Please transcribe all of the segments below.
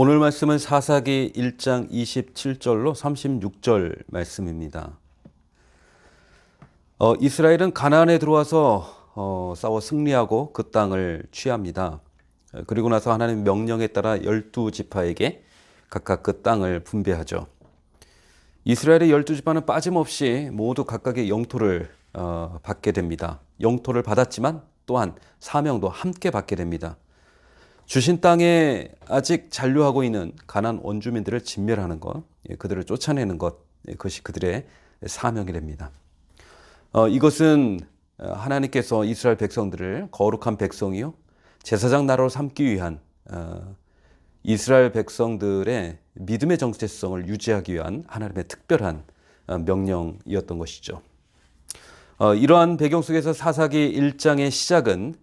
오늘 말씀은 사사기 1장 27절로 36절 말씀입니다. 이스라엘은 가나안에 들어와서 싸워 승리하고 그 땅을 취합니다. 그리고 나서 하나님 명령에 따라 12지파에게 각각 그 땅을 분배하죠. 이스라엘의 12지파는 빠짐없이 모두 각각의 영토를 받게 됩니다. 영토를 받았지만 또한 사명도 함께 받게 됩니다. 주신 땅에 아직 잔류하고 있는 가나안 원주민들을 진멸하는 것, 그들을 쫓아내는 것, 그것이 그들의 사명이 됩니다. 이것은 하나님께서 이스라엘 백성들을 거룩한 백성이요 제사장 나라로 삼기 위한 이스라엘 백성들의 믿음의 정체성을 유지하기 위한 하나님의 특별한 명령이었던 것이죠. 이러한 배경 속에서 사사기 1장의 시작은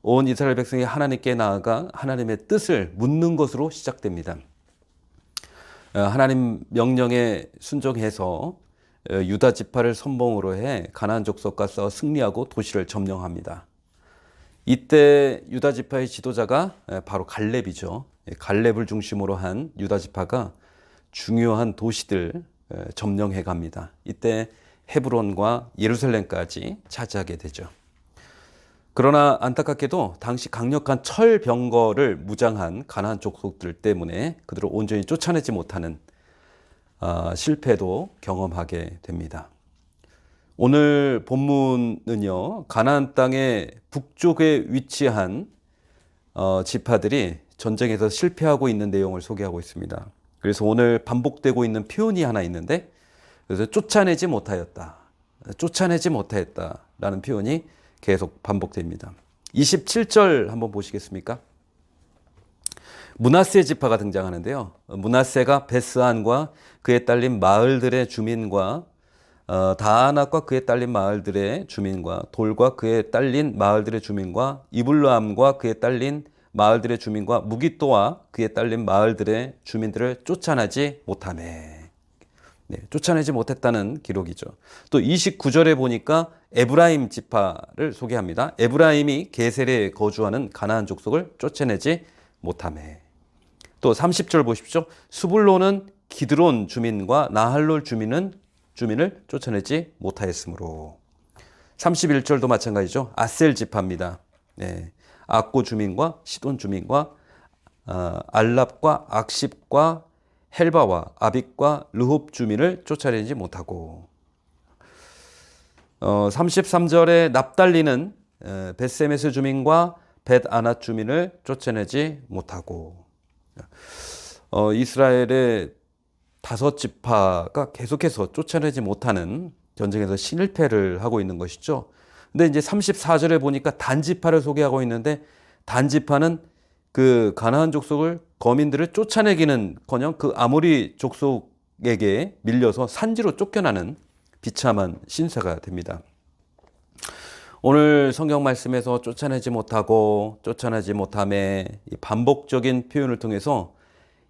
온 이스라엘 백성이 하나님께 나아가 하나님의 뜻을 묻는 것으로 시작됩니다. 하나님 명령에 순종해서 유다 지파를 선봉으로 해 가나안 족속과 싸워 승리하고 도시를 점령합니다. 이때 유다 지파의 지도자가 바로 갈렙이죠. 갈렙을 중심으로 한 유다 지파가 중요한 도시들 점령해 갑니다. 이때 헤브론과 예루살렘까지 차지하게 되죠. 그러나 안타깝게도 당시 강력한 철병거를 무장한 가나안 족속들 때문에 그들을 온전히 쫓아내지 못하는 실패도 경험하게 됩니다. 오늘 본문은요, 가나안 땅의 북쪽에 위치한 지파들이 전쟁에서 실패하고 있는 내용을 소개하고 있습니다. 그래서 오늘 반복되고 있는 표현이 하나 있는데, 그래서 쫓아내지 못하였다라는 표현이 계속 반복됩니다. 27절 한번 보시겠습니까? 므낫세 지파가 등장하는데요. 므낫세가 베스안과 그에 딸린 마을들의 주민과 다아낙과 그에 딸린 마을들의 주민과 돌과 그에 딸린 마을들의 주민과 이블람과 그에 딸린 마을들의 주민과 무기또와 그에 딸린 마을들의 주민들을 쫓아내지 못하네. 쫓아내지 못했다는 기록이죠. 또 29절에 보니까 에브라임 지파를 소개합니다. 에브라임이 게셀에 거주하는 가나안 족속을 쫓아내지 못하매. 또 30절 보십시오. 수불론은 기드론 주민과 나할롤 주민을 쫓아내지 못하였으므로. 31절도 마찬가지죠. 아셀 지파입니다. 악고 주민과 시돈 주민과 알랍과 악십과 헬바와 아빅과 르홉 주민을 쫓아내지 못하고. 33절에 납달리는 벳세메스 주민과 벳아낫 주민을 쫓아내지 못하고. 이스라엘의 5지파가 계속해서 쫓아내지 못하는 전쟁에서 실패를 하고 있는 것이죠. 근데 이제 34절에 보니까 단지파를 소개하고 있는데, 단지파는 그 가나안 족속을 거민들을 쫓아내기는커녕 그 아모리 족속에게 밀려서 산지로 쫓겨나는 비참한 신세가 됩니다. 오늘 성경 말씀에서 쫓아내지 못함에 반복적인 표현을 통해서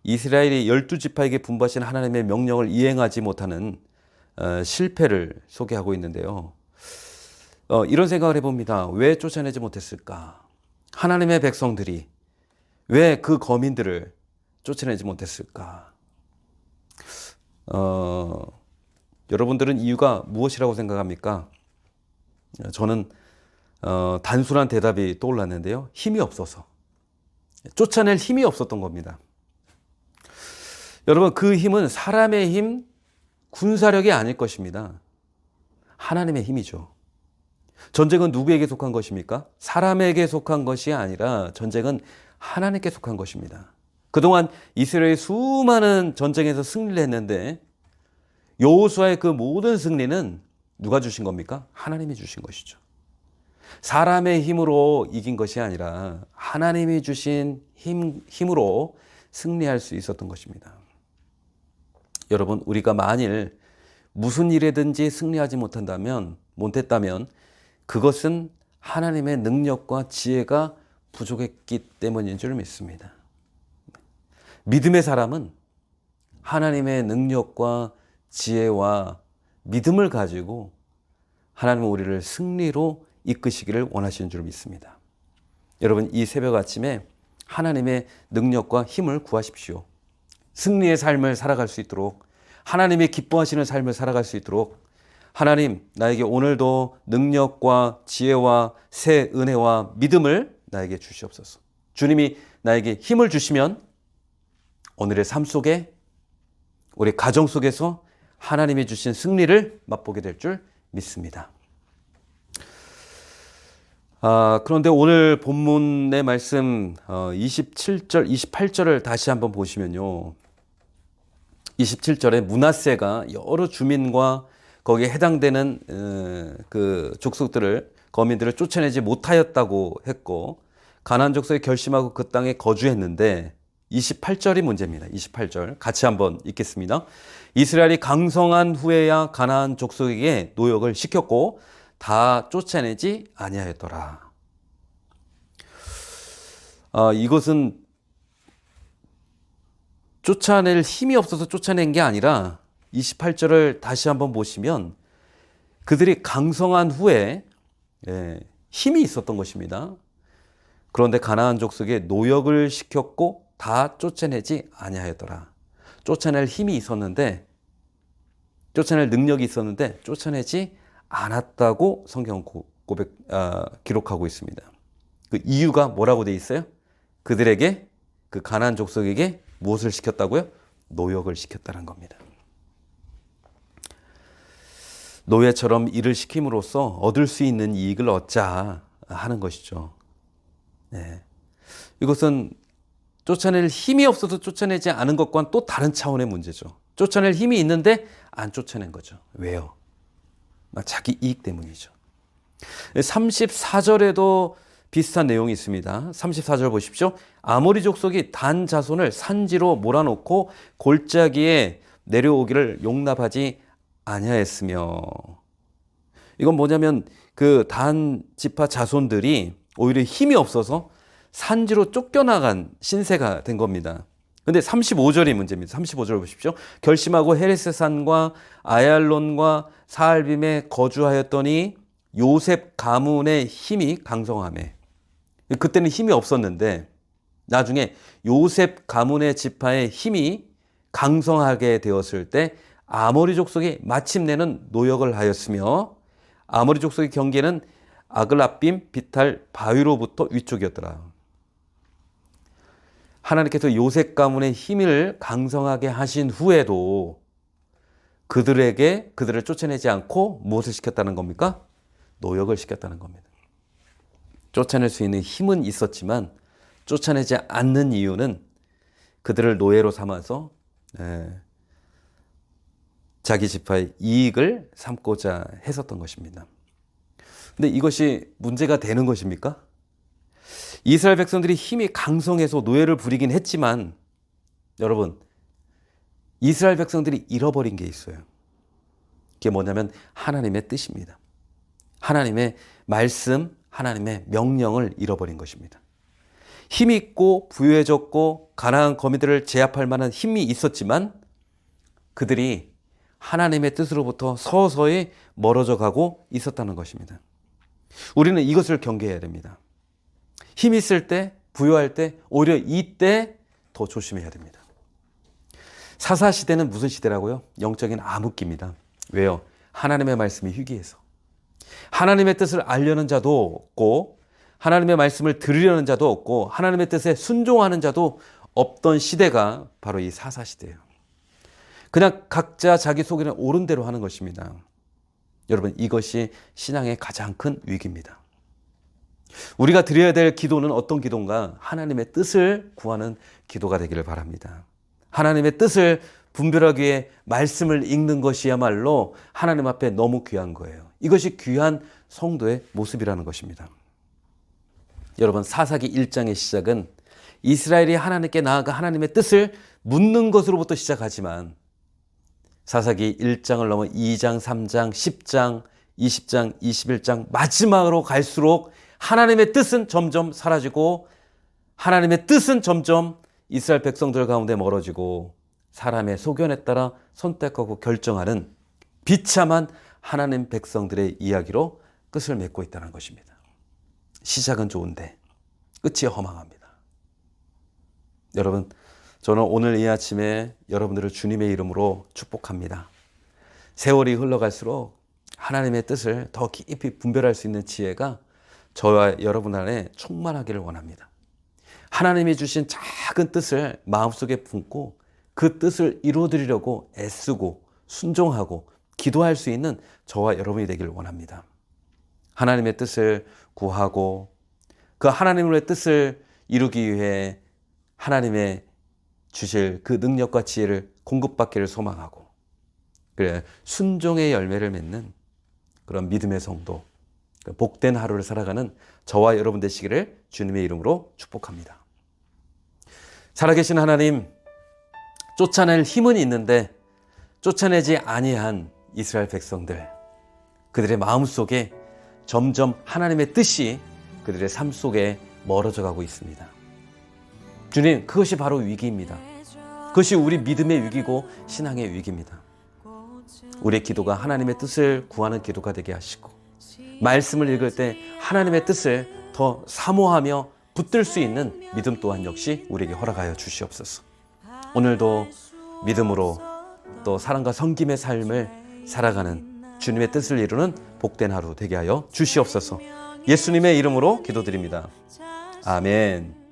이스라엘이 12지파에게 분부하신 하나님의 명령을 이행하지 못하는 실패를 소개하고 있는데요. 이런 생각을 해봅니다. 왜 쫓아내지 못했을까? 하나님의 백성들이 왜 그 거민들을 쫓아내지 못했을까? 여러분들은 이유가 무엇이라고 생각합니까? 저는 단순한 대답이 떠올랐는데요. 힘이 없어서. 쫓아낼 힘이 없었던 겁니다. 여러분, 그 힘은 사람의 힘, 군사력이 아닐 것입니다. 하나님의 힘이죠. 전쟁은 누구에게 속한 것입니까? 사람에게 속한 것이 아니라 전쟁은 하나님께 속한 것입니다. 그동안 이스라엘이 수많은 전쟁에서 승리를 했는데 여호수아의 그 모든 승리는 누가 주신 겁니까? 하나님이 주신 것이죠. 사람의 힘으로 이긴 것이 아니라 하나님이 주신 힘으로 승리할 수 있었던 것입니다. 여러분, 우리가 만일 무슨 일에든지 승리하지 못했다면 그것은 하나님의 능력과 지혜가 부족했기 때문인 줄 믿습니다. 믿음의 사람은 하나님의 능력과 지혜와 믿음을 가지고 하나님은 우리를 승리로 이끄시기를 원하시는 줄 믿습니다. 여러분, 이 새벽 아침에 하나님의 능력과 힘을 구하십시오. 승리의 삶을 살아갈 수 있도록, 하나님이 기뻐하시는 삶을 살아갈 수 있도록 하나님 나에게 오늘도 능력과 지혜와 새 은혜와 믿음을 나에게 주시옵소서. 주님이 나에게 힘을 주시면 오늘의 삶 속에, 우리 가정 속에서 하나님이 주신 승리를 맛보게 될 줄 믿습니다. 그런데 오늘 본문의 말씀 27절, 28절을 다시 한번 보시면요. 27절에 므낫세가 여러 주민과 거기에 해당되는 그 족속들을, 거민들을 쫓아내지 못하였다고 했고, 가나안 족속이 결심하고 그 땅에 거주했는데 28절이 문제입니다. 28절 같이 한번 읽겠습니다. 이스라엘이 강성한 후에야 가나안 족속에게 노역을 시켰고 다 쫓아내지 아니하였더라. 이것은 쫓아낼 힘이 없어서 쫓아낸 게 아니라 28절을 다시 한번 보시면 그들이 강성한 후에 힘이 있었던 것입니다. 그런데 가나안 족속에 노역을 시켰고 다 쫓아내지 아니하였더라. 쫓아낼 힘이 있었는데, 쫓아낼 능력이 있었는데 쫓아내지 않았다고 성경 기록하고 있습니다. 그 이유가 뭐라고 되어 있어요? 그들에게, 그 가나안 족속에게 무엇을 시켰다고요? 노역을 시켰다는 겁니다. 노예처럼 일을 시킴으로써 얻을 수 있는 이익을 얻자 하는 것이죠. 네. 이것은 쫓아낼 힘이 없어서 쫓아내지 않은 것과는 또 다른 차원의 문제죠. 쫓아낼 힘이 있는데 안 쫓아낸 거죠. 왜요? 자기 이익 때문이죠. 34절에도 비슷한 내용이 있습니다. 34절 보십시오. 아모리 족속이 단 자손을 산지로 몰아놓고 골짜기에 내려오기를 용납하지 아니하였으며, 이건 뭐냐면 그 단 지파 자손들이 오히려 힘이 없어서 산지로 쫓겨나간 신세가 된 겁니다. 근데 35절이 문제입니다. 35절 보십시오. 결심하고 헤레스산과 아얄론과 사알빔에 거주하였더니 요셉 가문의 힘이 강성하매. 그때는 힘이 없었는데 나중에 요셉 가문의 지파의 힘이 강성하게 되었을 때 아모리 족속이 마침내는 노역을 하였으며, 아모리 족속의 경계는 아글라빔 비탈 바위로부터 위쪽이었더라. 하나님께서 요셉 가문의 힘을 강성하게 하신 후에도 그들을 쫓아내지 않고 무엇을 시켰다는 겁니까? 노역을 시켰다는 겁니다. 쫓아낼 수 있는 힘은 있었지만 쫓아내지 않는 이유는 그들을 노예로 삼아서 자기 지파의 이익을 삼고자 했었던 것입니다. 근데 이것이 문제가 되는 것입니까? 이스라엘 백성들이 힘이 강성해서 노예를 부리긴 했지만, 여러분, 이스라엘 백성들이 잃어버린 게 있어요. 그게 뭐냐면 하나님의 뜻입니다. 하나님의 말씀, 하나님의 명령을 잃어버린 것입니다. 힘이 있고 부유해졌고 가나안 거민들을 제압할 만한 힘이 있었지만 그들이 하나님의 뜻으로부터 서서히 멀어져 가고 있었다는 것입니다. 우리는 이것을 경계해야 됩니다. 힘 있을 때, 부유할 때, 오히려 이때 더 조심해야 됩니다. 사사시대는 무슨 시대라고요? 영적인 암흑기입니다. 왜요? 하나님의 말씀이 희귀해서. 하나님의 뜻을 알려는 자도 없고, 하나님의 말씀을 들으려는 자도 없고, 하나님의 뜻에 순종하는 자도 없던 시대가 바로 이 사사시대예요. 그냥 각자 자기 속에는 옳은 대로 하는 것입니다. 여러분, 이것이 신앙의 가장 큰 위기입니다. 우리가 드려야 될 기도는 어떤 기도인가? 하나님의 뜻을 구하는 기도가 되기를 바랍니다. 하나님의 뜻을 분별하기 위해 말씀을 읽는 것이야말로 하나님 앞에 너무 귀한 거예요. 이것이 귀한 성도의 모습이라는 것입니다. 여러분, 사사기 1장의 시작은 이스라엘이 하나님께 나아가 하나님의 뜻을 묻는 것으로부터 시작하지만 사사기 1장을 넘어 2장, 3장, 10장, 20장, 21장 마지막으로 갈수록 하나님의 뜻은 점점 사라지고 하나님의 뜻은 점점 이스라엘 백성들 가운데 멀어지고 사람의 소견에 따라 선택하고 결정하는 비참한 하나님 백성들의 이야기로 끝을 맺고 있다는 것입니다. 시작은 좋은데 끝이 허망합니다. 여러분, 저는 오늘 이 아침에 여러분들을 주님의 이름으로 축복합니다. 세월이 흘러갈수록 하나님의 뜻을 더 깊이 분별할 수 있는 지혜가 저와 여러분 안에 충만하기를 원합니다. 하나님이 주신 작은 뜻을 마음속에 품고 그 뜻을 이루어드리려고 애쓰고 순종하고 기도할 수 있는 저와 여러분이 되기를 원합니다. 하나님의 뜻을 구하고 그 하나님의 뜻을 이루기 위해 하나님의 주실 그 능력과 지혜를 공급받기를 소망하고 그래 순종의 열매를 맺는 그런 믿음의 성도, 복된 하루를 살아가는 저와 여러분 되시기를 주님의 이름으로 축복합니다. 살아계신 하나님, 쫓아낼 힘은 있는데 쫓아내지 아니한 이스라엘 백성들, 그들의 마음속에 점점 하나님의 뜻이 그들의 삶 속에 멀어져 가고 있습니다. 주님, 그것이 바로 위기입니다. 그것이 우리 믿음의 위기고 신앙의 위기입니다. 우리의 기도가 하나님의 뜻을 구하는 기도가 되게 하시고 말씀을 읽을 때 하나님의 뜻을 더 사모하며 붙들 수 있는 믿음 또한 역시 우리에게 허락하여 주시옵소서. 오늘도 믿음으로 또 사랑과 섬김의 삶을 살아가는 주님의 뜻을 이루는 복된 하루 되게 하여 주시옵소서. 예수님의 이름으로 기도드립니다. 아멘.